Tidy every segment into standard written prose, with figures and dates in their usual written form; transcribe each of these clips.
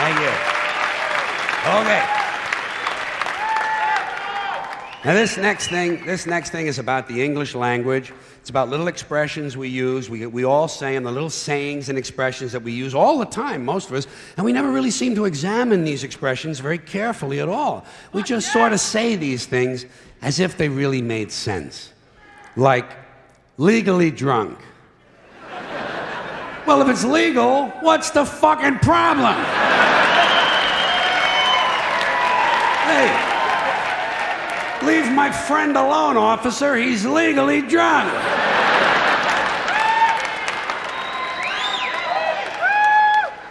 Thank you. Okay. Now this next thing is about the English language. It's about little expressions we use. We all say them, the little sayings and expressions that we use all the time, most of us, and we never really seem to examine these expressions very carefully at all. We just sort of say these things as if they really made sense. Like, legally drunk. Well, if it's legal, what's the fucking problem? Hey, leave my friend alone, officer. He's legally drunk.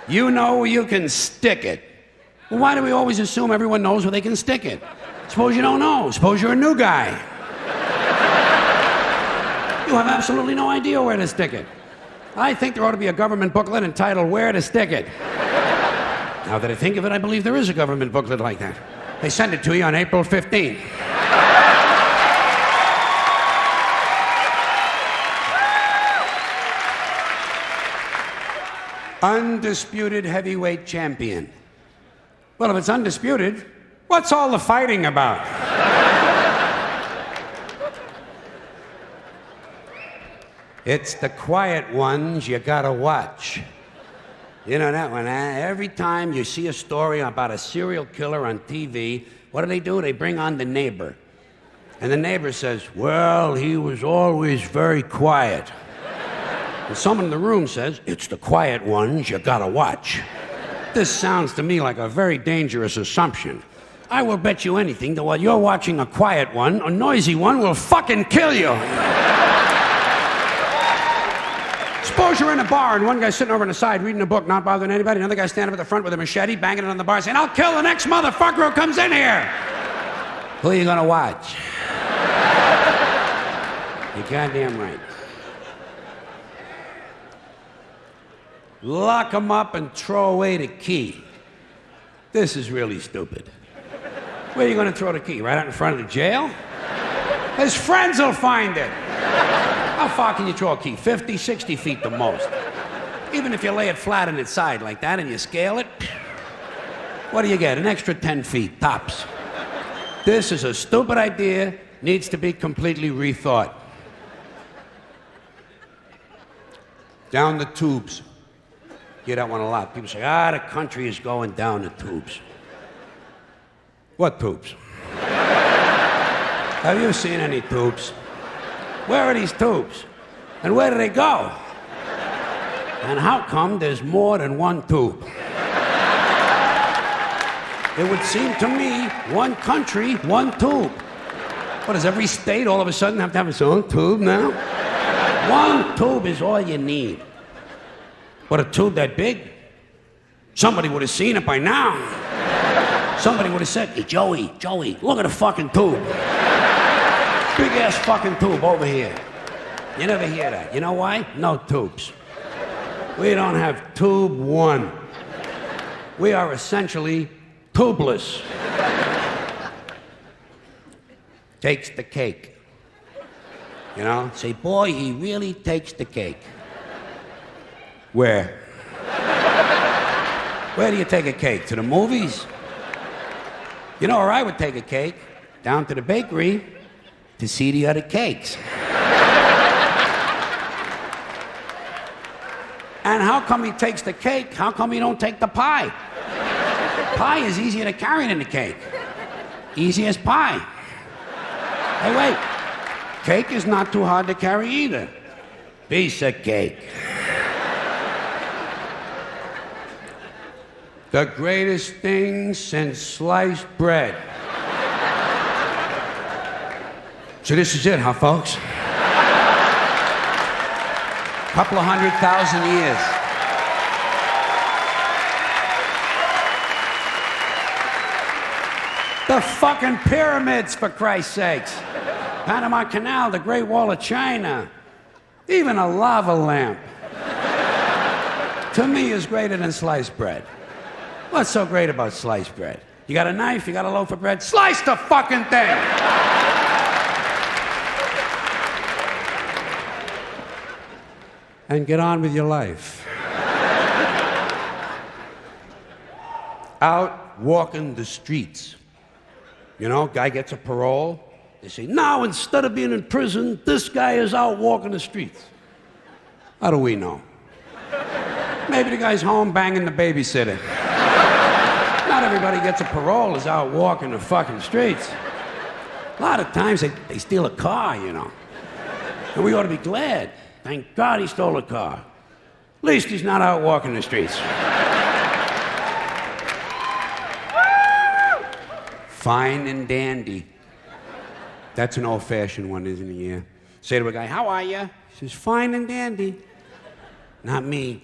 You know you can stick it. Well, why do we always assume everyone knows where they can stick it? Suppose you don't know. Suppose you're a new guy. You have absolutely no idea where to stick it. I think there ought to be a government booklet entitled Where to Stick It. Now that I think of it, I believe there is a government booklet like that. They send it to you on April 15th. Undisputed heavyweight champion. Well, if it's undisputed, what's all the fighting about? It's the quiet ones you gotta watch. You know that one, huh? Every time you see a story about a serial killer on TV, what do? They bring on the neighbor. And the neighbor says, well, he was always very quiet. And someone in the room says, it's the quiet ones you gotta watch. This sounds to me like a very dangerous assumption. I will bet you anything that while you're watching a quiet one, a noisy one will fucking kill you. Suppose you're in a bar and one guy's sitting over on the side reading a book, not bothering anybody. Another guy's standing up at the front with a machete, banging it on the bar, saying, I'll kill the next motherfucker who comes in here. Who are you gonna watch? You're goddamn right. Lock him up and throw away the key. This is really stupid. Where are you gonna throw the key? Right out in front of the jail? His friends will find it. How far can you throw a key? 50, 60 feet the most. Even if you lay it flat on its side like that and you scale it, what do you get? An extra 10 feet, tops. This is a stupid idea, needs to be completely rethought. Down the tubes. Hear that one a lot. People say, the country is going down the tubes. What tubes? Have you seen any tubes? Where are these tubes? And where do they go? And how come there's more than one tube? It would seem to me, one country, one tube. What, does every state all of a sudden have to have its own tube now? One tube is all you need. What, a tube that big? Somebody would have seen it by now. Somebody would have said, hey, Joey, look at the fucking tube. Big ass fucking tube over here. You never hear that. You know why? No tubes. We don't have tube one. We are essentially tubeless. Takes the cake. You know? Say, boy, he really takes the cake. Where? Where do you take a cake? To the movies? You know where I would take a cake? Down to the bakery to see the other cakes. And how come he takes the cake? How come he don't take the pie? Pie is easier to carry than the cake. Easy as pie. Hey, wait. Cake is not too hard to carry either. Piece of cake. The greatest thing since sliced bread. So this is it, huh, folks? Couple of 100,000 years. The fucking pyramids, for Christ's sakes. Panama Canal, the Great Wall of China. Even a lava lamp. To me, is greater than sliced bread. What's so great about sliced bread? You got a knife, you got a loaf of bread, slice the fucking thing! And get on with your life. out walking the streets. You know, guy gets a parole. They say, now instead of being in prison, this guy is out walking the streets. How do we know? Maybe the guy's home banging the babysitter. Not everybody gets a parole is out walking the fucking streets. A lot of times they steal a car, you know. And we ought to be glad. Thank God he stole a car. At least he's not out walking the streets. Fine and dandy. That's an old-fashioned one, isn't it? Yeah. Say to a guy, how are you? He says, fine and dandy. Not me.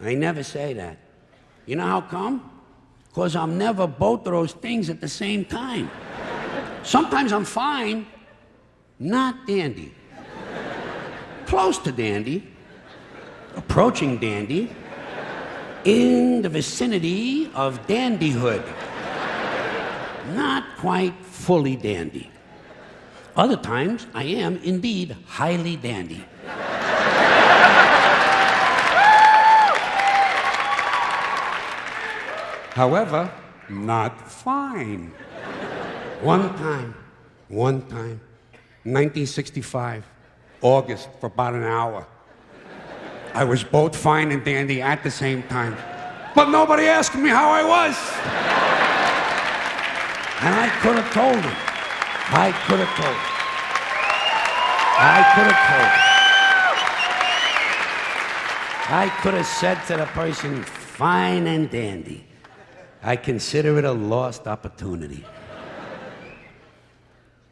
I never say that. You know how come? Because I'm never both of those things at the same time. Sometimes I'm fine, not dandy. Close to dandy, approaching dandy, in the vicinity of dandyhood. Not quite fully dandy. Other times, I am indeed highly dandy. However, not fine. One time, 1965, August, for about an hour. I was both fine and dandy at the same time. But nobody asked me how I was. And I could have told him. I could have told him. I could have said to the person, fine and dandy. I consider it a lost opportunity.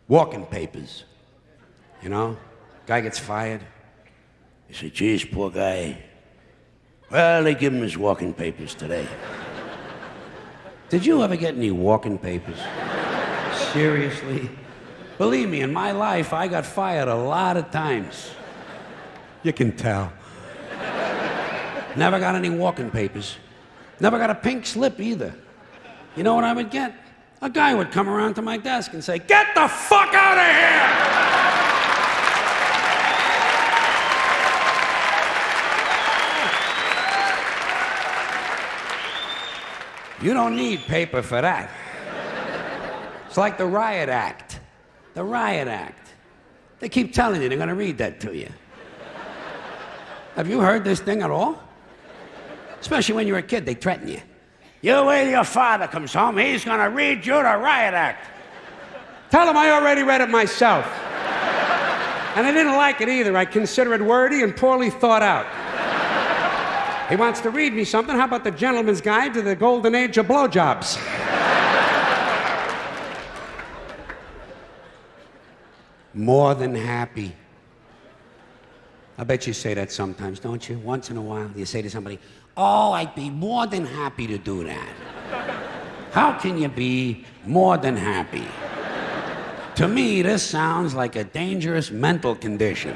Walking papers. You know, guy gets fired. You say, geez, poor guy. Well, they give him his walking papers today. Did you ever get any walking papers? Seriously? Believe me, in my life, I got fired a lot of times. You can tell. Never got any walking papers. Never got a pink slip either. You know what I would get? A guy would come around to my desk and say, get the fuck out of here! You don't need paper for that. It's like the Riot Act. The Riot Act. They keep telling you they're going to read that to you. Have you heard this thing at all? Especially when you're a kid, they threaten you. You wait till your father comes home, he's going to read you the Riot Act. Tell him I already read it myself. And I didn't like it either. I consider it wordy and poorly thought out. He wants to read me something. How about the Gentleman's Guide to the Golden Age of Blowjobs? More than happy. I bet you say that sometimes, don't you? Once in a while, you say to somebody, oh, I'd be more than happy to do that. How can you be more than happy? To me, this sounds like a dangerous mental condition.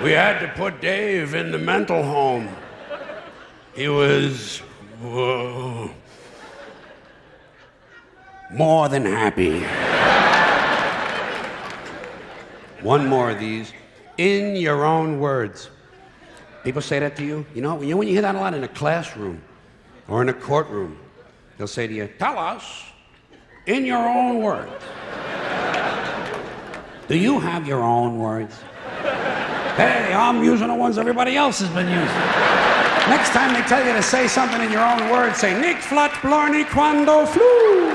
We had to put Dave in the mental home. He was more than happy. One more of these. In your own words. People say that to you. You know when you hear that a lot in a classroom or in a courtroom, they'll say to you, tell us in your own words. Do you have your own words? Hey, I'm using the ones everybody else has been using. Next time they tell you to say something in your own words, say, Nick Flat Blarney Quando Flu.